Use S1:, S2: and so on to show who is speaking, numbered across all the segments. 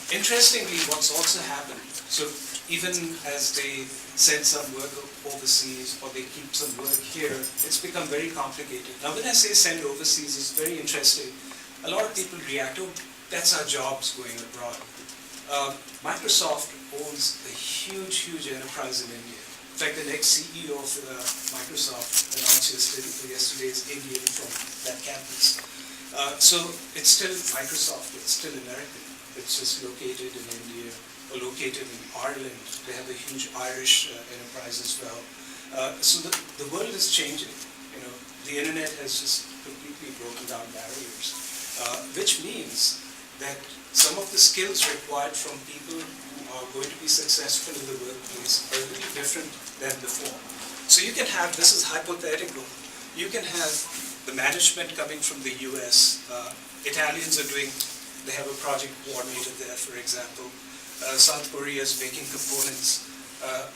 S1: Interestingly, what's also happened, so even as they send some work overseas or they keep some work here, it's become very complicated. Now when I say send overseas, it's very interesting. A lot of people react, oh, that's our jobs going abroad. Microsoft owns a huge, huge enterprise in India. In fact, the next CEO of Microsoft announced yesterday is Indian from that campus. So it's still Microsoft, it's still American. It's just located in India or located in Ireland. They have a huge Irish enterprise as well. So the world is changing. You know, the internet has just completely broken down barriers, which means that some of the skills required from people who are going to be successful in the workplace are really different than before. So you can have, this is hypothetical, you can have the management coming from the US. Italians are doing, they have a project coordinator there, for example. South Korea is making components.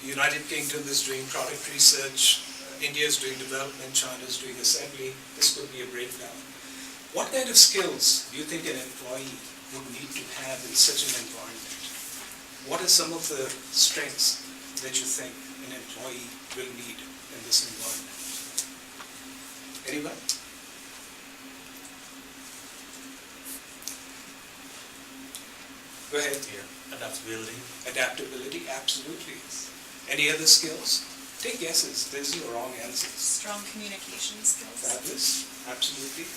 S1: United Kingdom is doing product research. India is doing development. China is doing assembly. This could be a breakdown. What kind of skills do you think an employee would need to have in such an environment? What are some of the strengths that you think an employee will need in this environment? Anyone? Go ahead.
S2: Yeah. Adaptability.
S1: Adaptability, absolutely. Any other skills? Take guesses. There's no wrong answers.
S3: Strong communication skills.
S1: Fabulous, absolutely.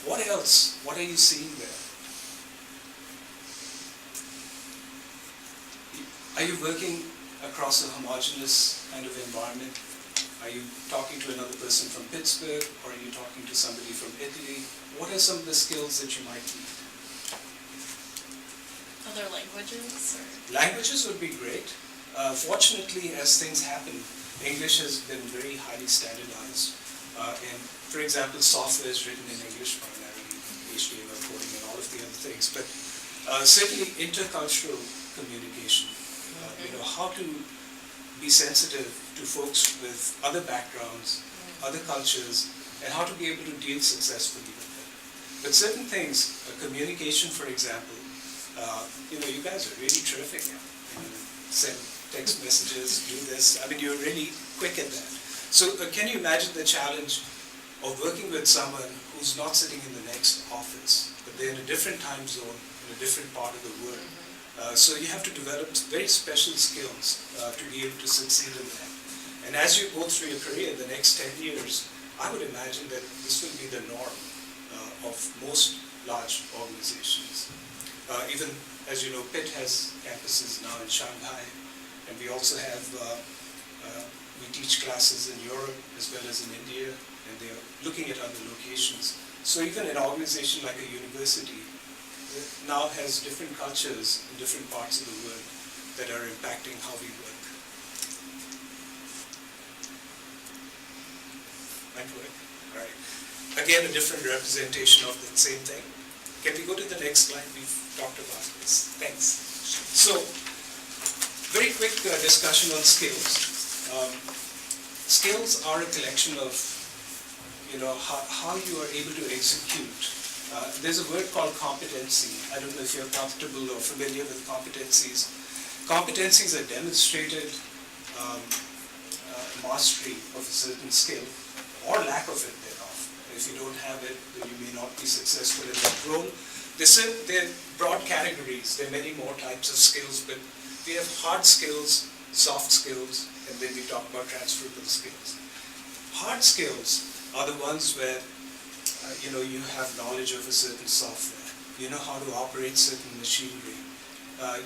S1: What else? What are you seeing there? Are you working across a homogeneous kind of environment? Are you talking to another person from Pittsburgh, or are you talking to somebody from Italy? What are some of the skills that you might need?
S3: Other languages? Or?
S1: Languages would be great. Fortunately, as things happen, English has been very highly standardized. And for example, software is written in English primarily, HTML coding and all of the other things. But certainly intercultural communication, you know, how to be sensitive to folks with other backgrounds, other cultures, and how to be able to deal successfully with them. But certain things, communication, for example, you know, you guys are really terrific. You know, send text messages, do this. I mean, you're really quick at that. So can you imagine the challenge of working with someone who's not sitting in the next office, but they're in a different time zone, in a different part of the world? So you have to develop very special skills to be able to succeed in that. And as you go through your career, the next 10 years, I would imagine that this will be the norm of most large organizations. Even, as you know, Pitt has campuses now in Shanghai, and we also have, we teach classes in Europe as well as in India, and they are looking at other locations. So even an organization like a university now has different cultures in different parts of the world that are impacting how we work. Might work? All right. Again, a different representation of the same thing. Can we go to the next slide? We've talked about this. Thanks. So, very quick discussion on skills. Skills are a collection of, you know, how you are able to execute. There's a word called competency. I don't know if you're comfortable or familiar with competencies. Competencies are demonstrated mastery of a certain skill or lack of it thereof. If you don't have it, then you may not be successful in that role. They're broad categories. There are many more types of skills, but we have hard skills, soft skills, and then we talk about transferable skills. Hard skills are the ones where you know, you have knowledge of a certain software. You know how to operate certain machinery.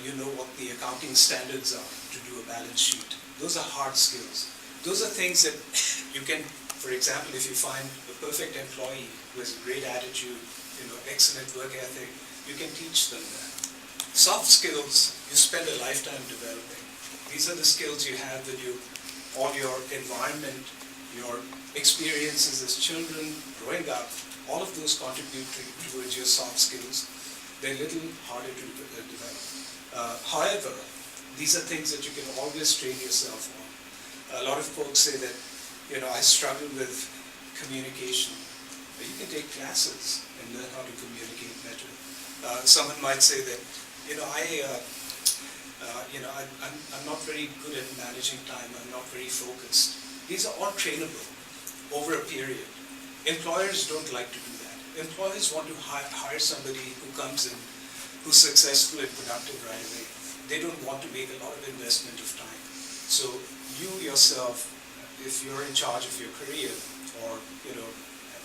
S1: You know what the accounting standards are to do a balance sheet. Those are hard skills. Those are things that you can, for example, if you find a perfect employee who has a great attitude, you know, excellent work ethic, you can teach them that. Soft skills, you spend a lifetime developing. These are the skills you have with you, all your environment, your experiences as children, growing up, all of those contribute towards your soft skills. They're a little harder to develop. However, these are things that you can always train yourself on. A lot of folks say that, you know, I struggle with communication. You can take classes and learn how to communicate better. Someone might say that, I'm not very good at managing time. I'm not very focused. These are all trainable over a period. Employers don't like to do that. Employers want to hire somebody who comes in, who's successful and productive right away. They don't want to make a lot of investment of time. So you yourself, if you're in charge of your career, or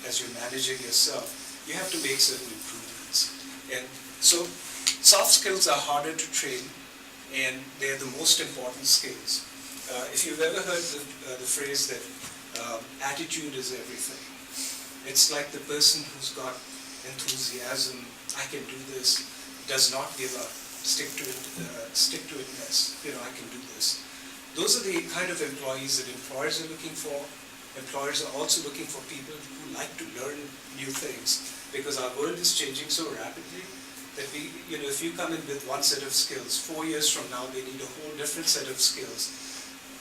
S1: as you're managing yourself, you have to make certain improvements. And so soft skills are harder to train, and they're the most important skills. If you've ever heard the phrase that attitude is everything, it's like the person who's got enthusiasm, I can do this, does not give up, stick to itness, I can do this. Those are the kind of employees that employers are looking for. Employers are also looking for people who like to learn new things, because our world is changing so rapidly that if you come in with one set of skills, 4 years from now they need a whole different set of skills.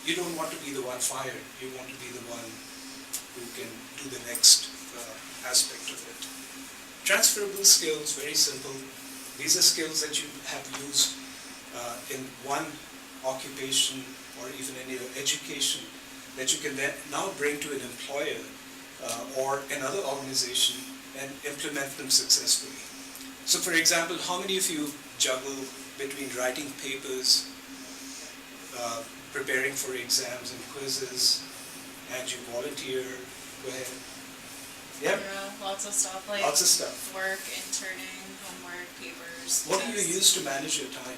S1: You don't want to be the one fired. You want to be the one who can do the next aspect of it. Transferable skills, very simple. These are skills that you have used in one occupation or even in your education, that you can then now bring to an employer or another organization and implement them successfully. So for example, how many of you juggle between writing papers, preparing for exams and quizzes, and you volunteer? Go ahead. Yep.
S3: Yeah, lots of stuff, like
S1: Lots of stuff.
S3: work, interning, homework, papers.
S1: What do you
S3: tests.
S1: use to manage your time?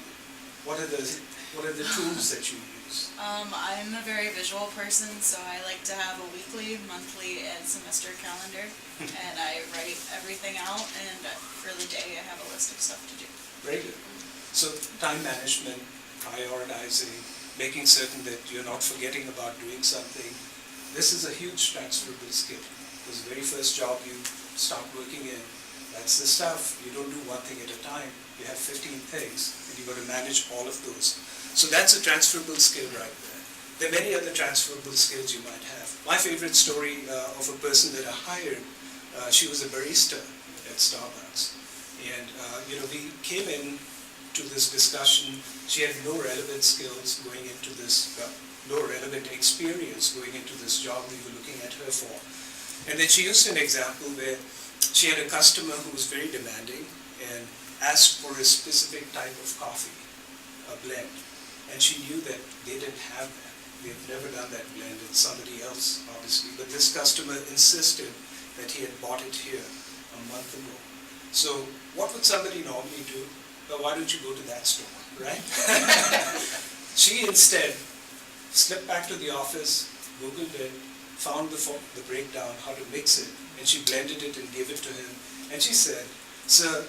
S1: What are the tools that you use?
S3: I'm a very visual person, so I like to have a weekly, monthly, and semester calendar, and I write everything out, and for the day I have a list of stuff to do.
S1: Very good. So time management, prioritizing, making certain that you're not forgetting about doing something. This is a huge transferable skill. Because the very first job you start working in, that's the stuff. You don't do one thing at a time. You have 15 things, and you've got to manage all of those. So that's a transferable skill right there. There are many other transferable skills you might have. My favorite story of a person that I hired, she was a barista at Starbucks. And we came in to this discussion. She had no relevant skills going into this, no relevant experience going into this job we were looking at her for. And then she used an example where she had a customer who was very demanding and asked for a specific type of coffee, a blend. And she knew that they didn't have that. They've never done that blend. It's somebody else, obviously. But this customer insisted that he had bought it here a month ago. So what would somebody normally do? Well, why don't you go to that store, right? She instead slipped back to the office, Googled it, found the breakdown, how to mix it, and she blended it and gave it to him. And she said, "Sir,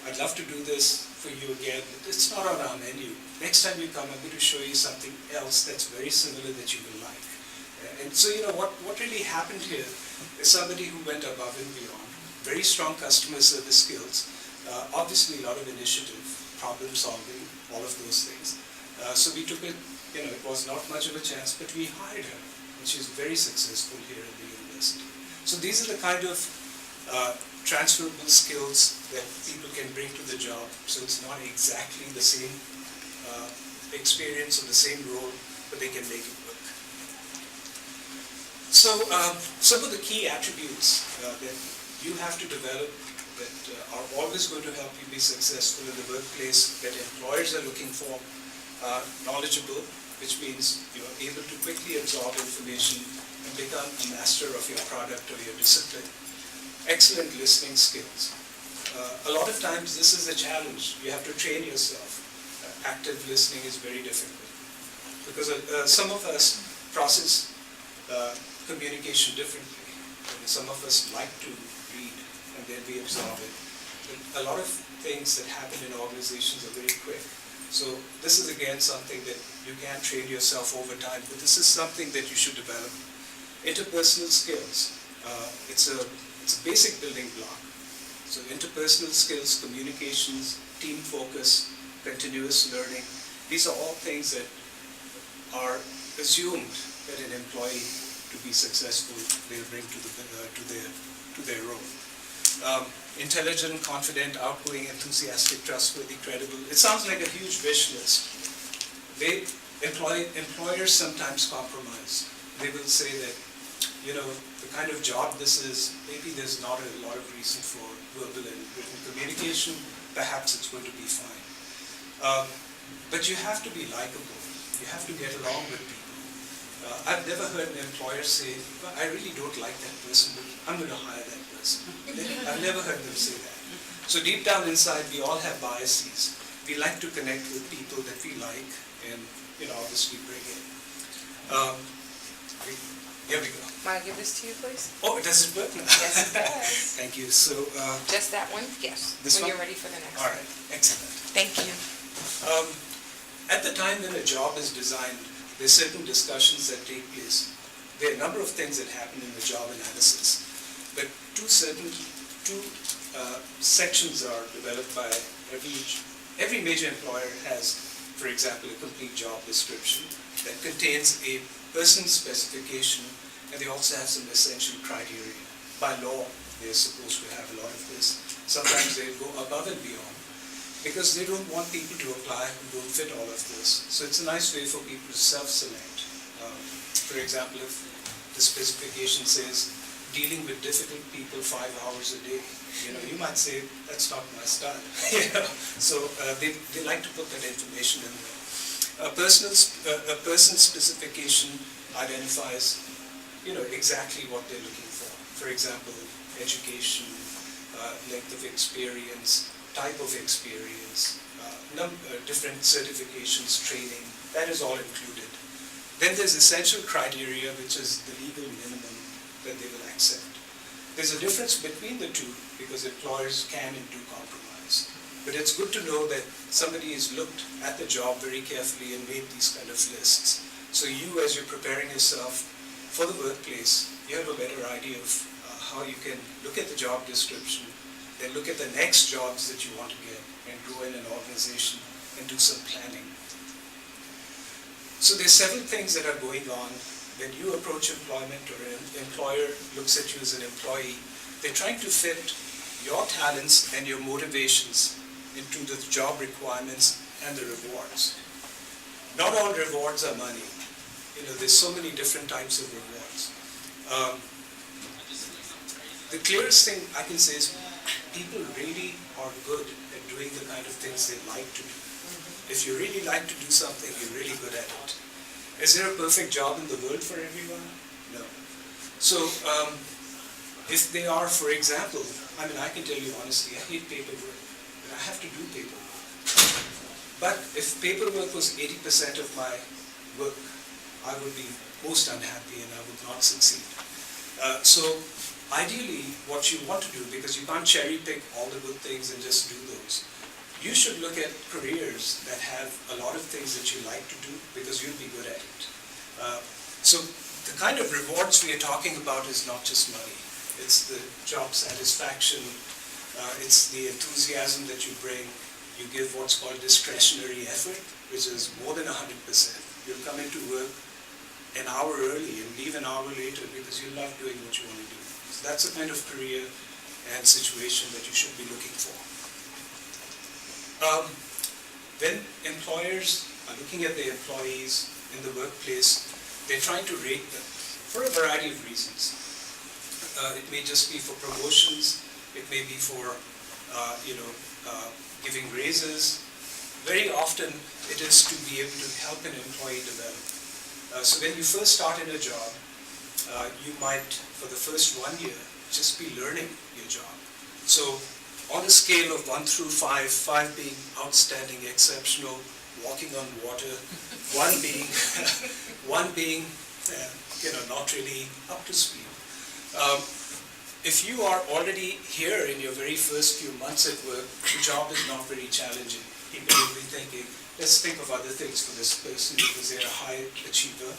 S1: I'd love to do this for you again. It's not on our menu. Next time you come, I'm going to show you something else that's very similar that you will like." And so, what really happened here is somebody who went above and beyond, very strong customer service skills, obviously a lot of initiative, problem solving, all of those things. So we took it, it was not much of a chance, but we hired her, and she's very successful here at the university. So these are the kind of transferable skills that people can bring to the job. So it's not exactly the same experience or the same role, but they can make it work. So some of the key attributes that you have to develop that are always going to help you be successful in the workplace that employers are looking for: knowledgeable, which means you're able to quickly absorb information and become a master of your product or your discipline. Excellent listening skills. A lot of times this is a challenge. You have to train yourself. Active listening is very difficult because some of us process communication differently. Some of us like to read and then we absorb it. But a lot of things that happen in organizations are very quick. So this is again something that you can train yourself over time, but this is something that you should develop. Interpersonal skills. It's a basic building block. So interpersonal skills, communications, team focus, continuous learning, these are all things that are assumed that an employee, to be successful, they'll bring to their role. Intelligent, confident, outgoing, enthusiastic, trustworthy, credible. It sounds like a huge wish list. Employers sometimes compromise. They will say that, you know, the kind of job this is, maybe there's not a lot of reason for verbal and written communication. Perhaps it's going to be fine. But you have to be likable. You have to get along with people. I've never heard an employer say, well, I really don't like that person, but I'm going to hire that person. I've never heard them say that. So deep down inside, we all have biases. We like to connect with people that we like and, you know, obviously bring in. Here we go.
S2: Want to give this to you, please?
S1: Oh, does it work now?
S2: Yes, it does.
S1: Thank you. So,
S2: Just that one? Yes.
S1: This
S2: when
S1: one?
S2: you're ready for the next
S1: all
S2: one.
S1: right, excellent.
S2: Thank you.
S1: At the time when a job is designed, there's certain discussions that take place. There are a number of things that happen in the job analysis, but two sections are developed by every major employer has, for example, a complete job description that contains a person's specification, and they also have some essential criteria. By law, they're supposed to have a lot of this. Sometimes they go above and beyond, because they don't want people to apply who don't fit all of this. So it's a nice way for people to self-select. For example, if the specification says dealing with difficult people 5 hours a day, you know, you might say, that's not my style. You know? So they like to put that information in there. A person's specification identifies, you know, exactly what they're looking for. For example, education, length of experience, type of experience, different certifications, training, that is all included. Then there's essential criteria, which is the legal minimum that they will accept. There's a difference between the two because employers can and do compromise. But it's good to know that somebody has looked at the job very carefully and made these kind of lists. So you, as you're preparing yourself for the workplace, you have a better idea of how you can look at the job description, then look at the next jobs that you want to get and grow in an organization and do some planning. So there's several things that are going on when you approach employment or an employer looks at you as an employee. They're trying to fit your talents and your motivations into the job requirements and the rewards. Not all rewards are money. You know, there's so many different types of rewards. The clearest thing I can say is people really are good at doing the kind of things they like to do. If you really like to do something, you're really good at it. Is there a perfect job in the world for everyone? No. So, if they are, for example, I mean, I can tell you honestly, I hate paperwork, but I have to do paperwork. But if paperwork was 80% of my work, I would be most unhappy and I would not succeed. So, ideally, what you want to do, because you can't cherry pick all the good things and just do those, you should look at careers that have a lot of things that you like to do because you'll be good at it. So the kind of rewards we are talking about is not just money. It's the job satisfaction, it's the enthusiasm that you bring. You give what's called discretionary effort, which is more than 100%. You'll come into work an hour early and leave an hour later because you love doing what you want to do. So that's the kind of career and situation that you should be looking for. When employers are looking at their employees in the workplace, they're trying to rate them for a variety of reasons. It may just be for promotions, it may be for giving raises. Very often it is to be able to help an employee develop. So when you first start in a job, you might, for the first 1 year, just be learning your job. So on a scale of 1 through 5, 5 being outstanding, exceptional, walking on water, 1 being, not really up to speed. If you are already here in your very first few months at work, the job is not very challenging. People will be thinking, let's think of other things for this person because they're a high achiever.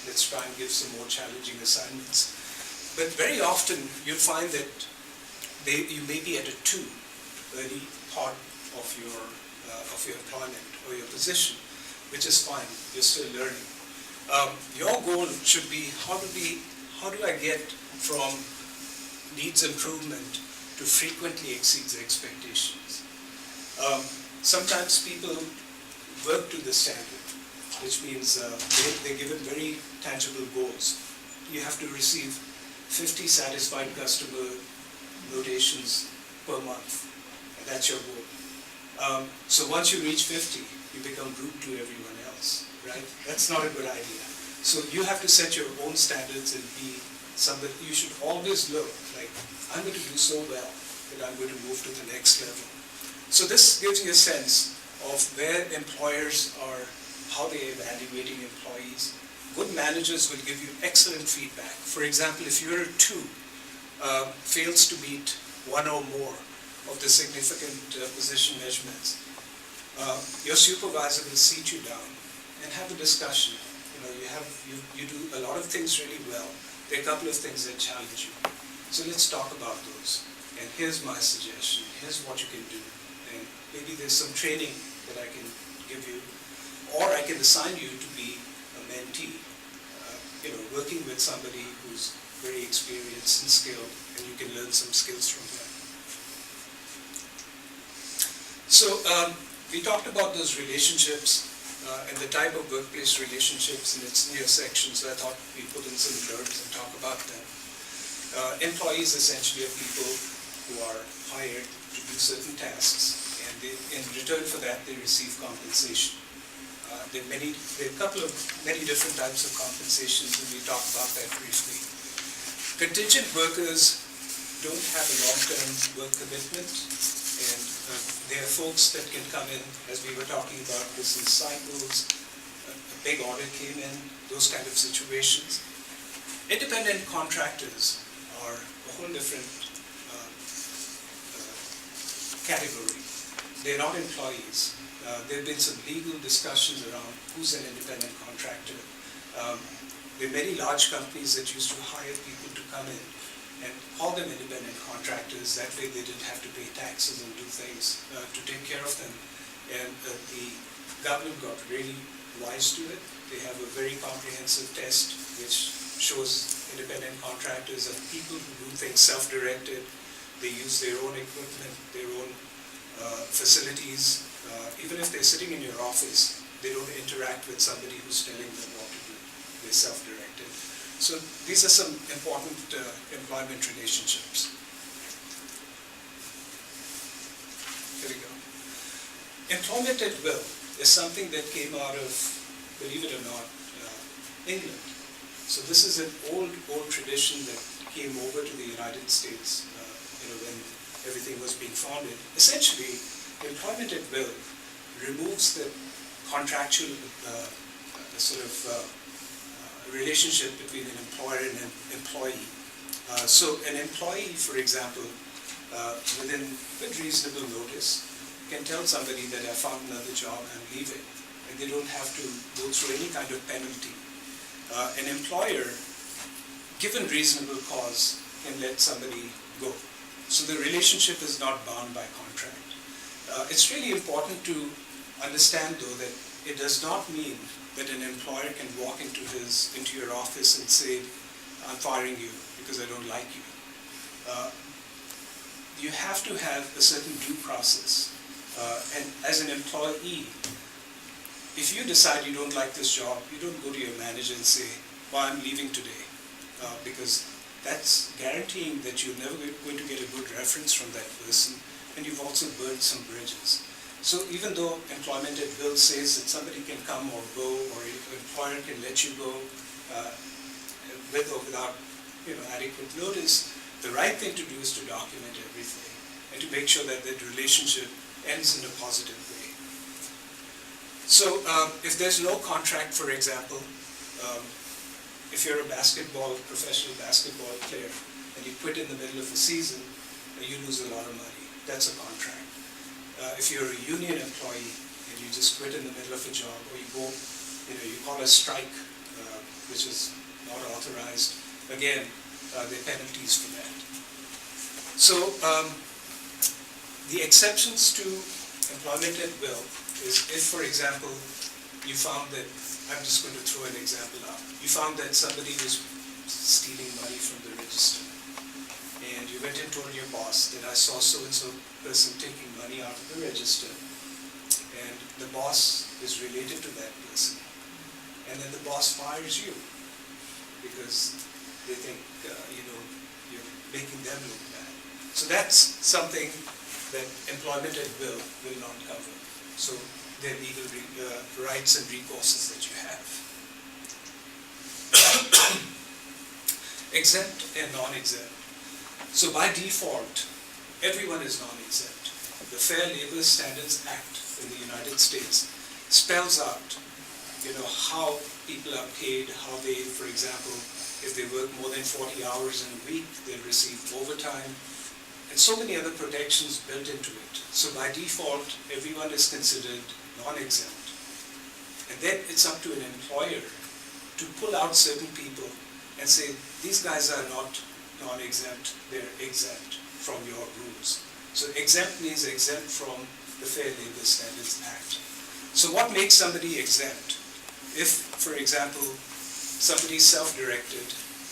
S1: Let's try and give some more challenging assignments. But very often you'll find that you may be at a 2 early part of your employment or your position, which is fine. You're still learning. Your goal should be how do I get from needs improvement to frequently exceeds expectations. Sometimes people work to the standard, which means they're given very tangible goals. You have to receive 50 satisfied customer notations per month, and that's your goal. So once you reach 50, you become rude to everyone else, right? That's not a good idea. So you have to set your own standards and be somebody. You should always look like, I'm going to do so well that I'm going to move to the next level. So this gives you a sense of where employers are, how they're evaluating employees. Good managers will give you excellent feedback. For example, if your 2 fails to meet 1 or more of the significant position measurements, your supervisor will seat you down and have a discussion. You do a lot of things really well. There are a couple of things that challenge you. So let's talk about those. And here's my suggestion. Here's what you can do. And maybe there's some training that I can give you, or I can assign you to be a mentee, working with somebody who's very experienced and skilled, and you can learn some skills from them. So we talked about those relationships and the type of workplace relationships in its near section, so I thought we put in some blurbs and talk about them. Employees essentially are people who are hired to do certain tasks, and in return for that, they receive compensation. There are a couple of many different types of compensations, and we talked about that briefly. Contingent workers don't have a long-term work commitment, and there are folks that can come in, as we were talking about, business cycles, a big order came in, those kind of situations. Independent contractors are a whole different category. They're not employees. There have been some legal discussions around who's an independent contractor. There are many large companies that used to hire people to come in and call them independent contractors. That way they didn't have to pay taxes and do things to take care of them. And the government got really wise to it. They have a very comprehensive test which shows independent contractors are people who do things self-directed. They use their own equipment, their own facilities. Even if they're sitting in your office, they don't interact with somebody who's telling them what to do. They're self-directed. So these are some important employment relationships. Here we go. Employment at will is something that came out of, believe it or not, England. So this is an old tradition that came over to the United States, when everything was being founded. Essentially, employment at will removes the contractual relationship between an employer and an employee. So an employee, for example, within good reasonable notice, can tell somebody that I found another job, I'm leaving, and they don't have to go through any kind of penalty. An employer, given reasonable cause, can let somebody go. So the relationship is not bound by contract. It's really important to understand, though, that it does not mean that an employer can walk into your office and say, I'm firing you because I don't like you. You have to have a certain due process. And as an employee, if you decide you don't like this job, you don't go to your manager and say, well, I'm leaving today, because that's guaranteeing that you're never going to get a good reference from that person, and you've also burned some bridges. So even though employment at will says that somebody can come or go, or an employer can let you go with or without adequate notice, the right thing to do is to document everything and to make sure that that relationship ends in a positive way. So if there's no contract, for example, if you're a professional basketball player, and you quit in the middle of the season, you lose a lot of money. That's a contract. If you're a union employee and you just quit in the middle of a job, or you go, you call a strike, which is not authorized, again, there are penalties for that. So the exceptions to employment at will is if, for example, you found that, I'm just going to throw an example out, you found that somebody was stealing money from the register, and you went and told your boss that I saw so-and-so person taking money out of the register, and the boss is related to that person, and then the boss fires you because they think, you're making them look bad. So that's something that employment at will not cover. So there are legal rights and recourses that you have. Exempt and non-exempt. So by default, everyone is non-exempt. The Fair Labor Standards Act in the United States spells out, how people are paid, how they, for example, if they work more than 40 hours in a week, they'll receive overtime, and so many other protections built into it. So by default, everyone is considered non-exempt. And then it's up to an employer to pull out certain people and say, these guys are not non-exempt, they're exempt from your rules. So exempt means exempt from the Fair Labor Standards Act. So what makes somebody exempt? If, for example, somebody is self-directed,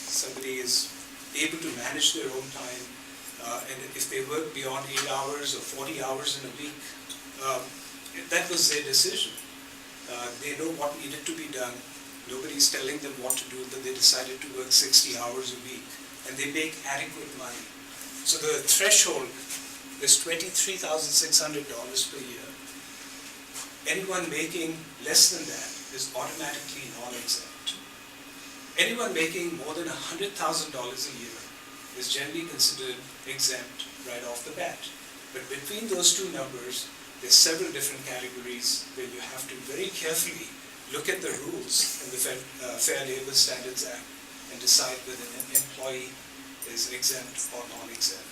S1: somebody is able to manage their own time, and if they work beyond 8 hours or 40 hours in a week, that was their decision. They know what needed to be done. Nobody's telling them what to do, but they decided to work 60 hours a week, and they make adequate money. So the threshold is $23,600 per year. Anyone making less than that is automatically non-exempt. Anyone making more than $100,000 a year is generally considered exempt right off the bat. But between those two numbers, there's several different categories where you have to very carefully look at the rules in the Fair Labor Standards Act and decide whether an employee is exempt or non-exempt.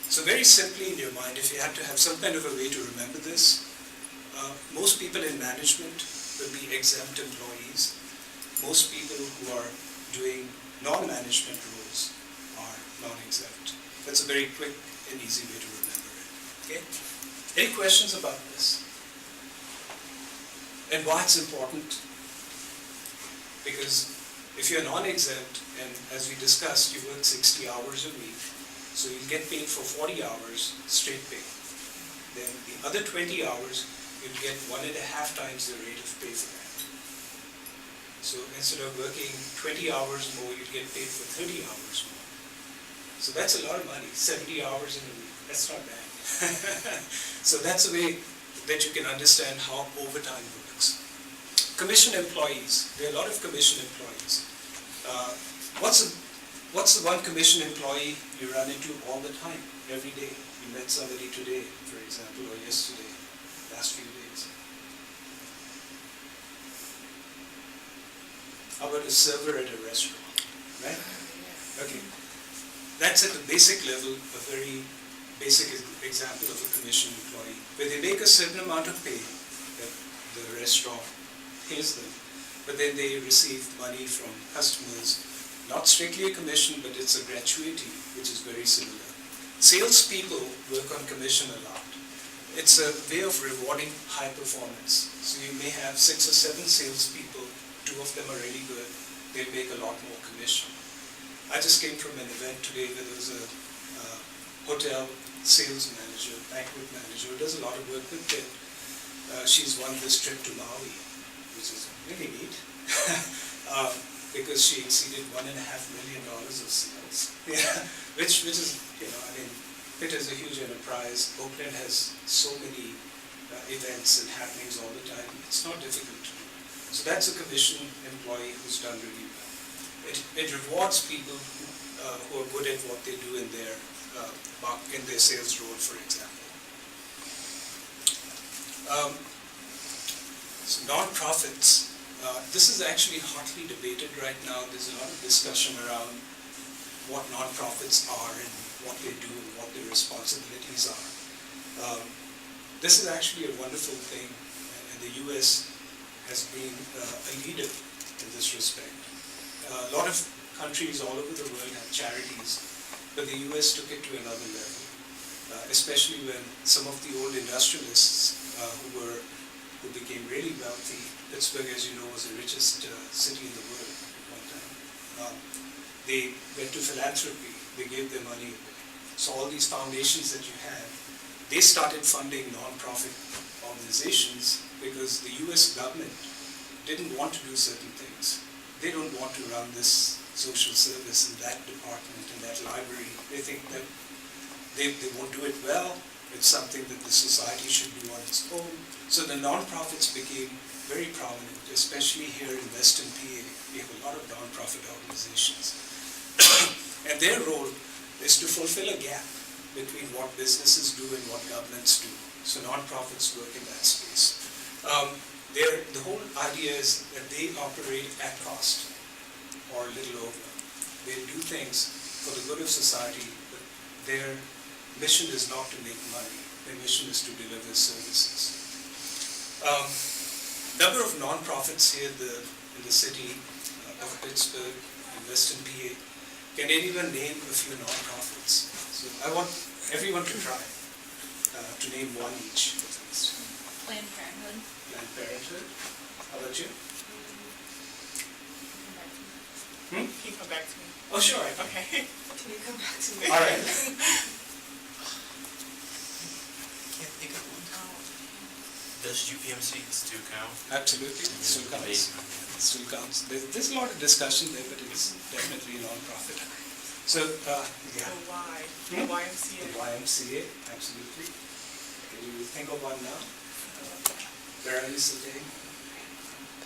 S1: So very simply in your mind, if you had to have some kind of a way to remember this, most people in management will be exempt employees. Most people who are doing non-management roles are non-exempt. That's a very quick and easy way to remember it. Okay? Any questions about this? And why it's important? Because if you're non-exempt, and as we discussed, you work 60 hours a week, so you get paid for 40 hours straight pay. Then the other 20 hours, you'd get 1.5 times the rate of pay for that. So instead of working 20 hours more, you'd get paid for 30 hours more. So that's a lot of money, 70 hours in a week. That's not bad. So that's a way that you can understand how overtime works. Commission employees, there are a lot of commission employees. What's the one commission employee you run into all the time, every day? You met somebody today, for example, or yesterday, last few days. How about a server at a restaurant, right? Okay. That's at the basic level, a very basic example of a commission employee, where they make a certain amount of pay that the restaurant pays them, but then they receive money from customers, not strictly a commission, but it's a gratuity, which is very similar. Salespeople work on commission a lot. It's a way of rewarding high performance. So you may have 6 or 7 salespeople, 2 of them are really good, they make a lot more commission. I just came from an event today where there was a hotel sales manager, banquet manager, who does a lot of work with it. She's won this trip to Maui, which is really neat, because she exceeded $1.5 million of sales. Yeah, which is, it is a huge enterprise. Oakland has so many events and happenings all the time. It's not difficult to do. So that's a commission employee who's done really well. It rewards people who are good at what they do in their sales role, for example. So non-profits. This is actually hotly debated right now. There's a lot of discussion around what non-profits are and what they do and what their responsibilities are. This is actually a wonderful thing, and the US has been a leader in this respect. A lot of countries all over the world have charities, but the US took it to another level, especially when some of the old industrialists who became really wealthy. Pittsburgh, as you know, was the richest city in the world at one time. They went to philanthropy. They gave their money away. So all these foundations that you have, they started funding non-profit organizations because the US government didn't want to do certain things. They don't want to run this social service in that department, in that library. They think that they won't do it well. It's something that the society should do on its own. So the non-profits became very prominent, especially here in Western PA. We have a lot of non-profit organizations. And their role is to fulfill a gap between what businesses do and what governments do. So non-profits work in that space. The whole idea is that they operate at cost or a little over. They do things for the good of society, but their mission is not to make money. Their mission is to deliver services. Number of non-profits here in the city of Pittsburgh and Western PA. Can anyone name a few non-profits? So I want everyone to try to name one each.
S3: Planned Parenthood.
S1: Planned Parenthood. How about you?
S4: Can you come back to me?
S1: Oh, sure. I can.
S4: Okay.
S2: Can you come back to me?
S1: All right.
S5: Can't think of one. Does UPMC still count?
S1: Absolutely. It still counts. It still counts. There's a lot of discussion there, but it's definitely a non-profit. So, yeah.
S4: The Y.
S1: Hmm?
S4: The YMCA.
S1: The YMCA, absolutely. Can you think of one now? Where are you sitting?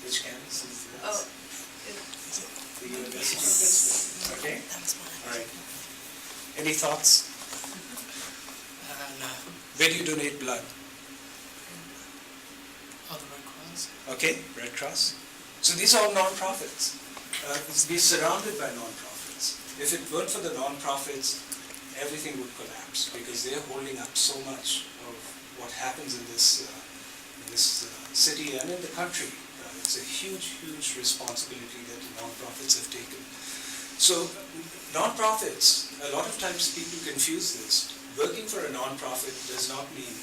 S1: Which campus is this?
S2: Oh,
S1: The University of Pittsburgh. Okay.
S5: That was mine.
S1: All right. Any thoughts?
S5: No.
S1: Where do you donate blood?
S5: Oh, the Red Cross?
S1: Okay, Red Cross. So these are all non-profits. We're surrounded by non-profits. If it weren't for the non-profits, everything would collapse because they're holding up so much of what happens in this city and in the country. It's a huge, huge responsibility that the non-profits have taken. So non-profits, a lot of times people confuse this. Working for a non-profit does not mean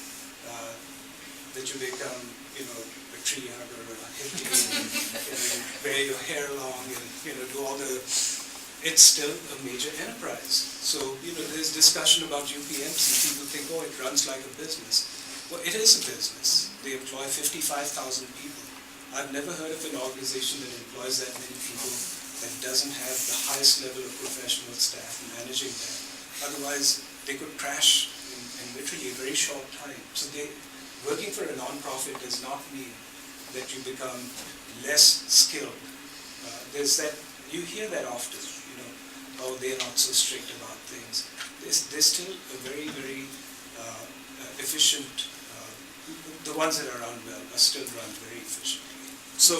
S1: that you become, a tree hugger or a hippie and wear your hair long and, do all the... It's still a major enterprise. So, there's discussion about UPMC. People think, oh, it runs like a business. Well, it is a business. They employ 55,000 people. I've never heard of an organization that employs that many people that doesn't have the highest level of professional staff managing them. Otherwise, they could crash in literally a very short time. So working for a non-profit does not mean that you become less skilled. There's that, you hear that often, oh, they're not so strict about things. They're still a very, very efficient, the ones that are run well are still run very efficiently. So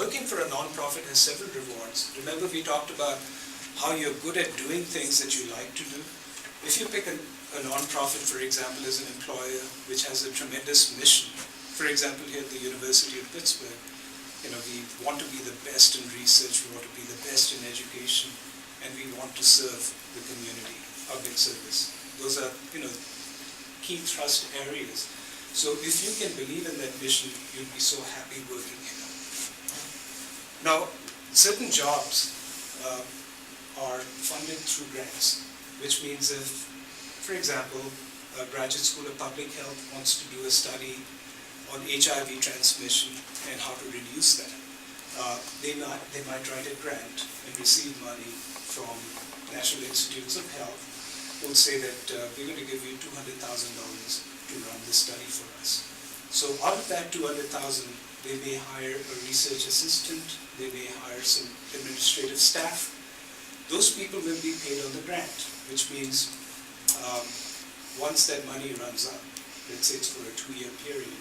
S1: working for a non-profit has several rewards. Remember we talked about how you're good at doing things that you like to do. If you pick a non-profit, for example, as an employer which has a tremendous mission, for example, here at the University of Pittsburgh, we want to be the best in research, we want to be the best in education, and we want to serve the community, public service. Those are, key thrust areas. So if you can believe in that mission, you'll be so happy working here. Now, certain jobs are funded through grants, which means if, for example, a graduate school of public health wants to do a study on HIV transmission and how to reduce that, they might write a grant and receive money from National Institutes of Health, who will say that we're going to give you $200,000 to run this study for us. So out of that $200,000, they may hire a research assistant, they may hire some administrative staff. Those people will be paid on the grant, which means once that money runs out, let's say it's for a 2-year period,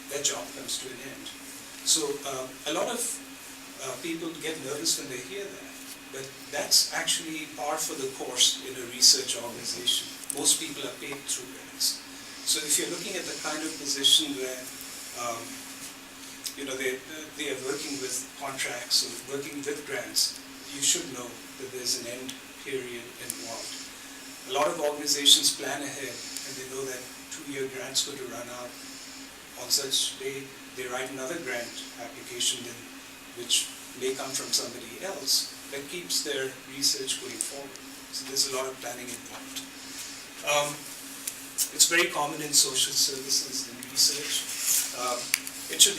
S1: that job comes to an end. So a lot of people get nervous when they hear that, but that's actually par for the course in a research organization. Most people are paid through grants. So if you're looking at the kind of position where they are working with contracts or working with grants, you should know that there's an end period involved. A lot of organizations plan ahead and they know that 2-year grant's going to run out. On such day, they write another grant application which may come from somebody else that keeps their research going forward. So there's a lot of planning involved. It's very common in social services and research. It should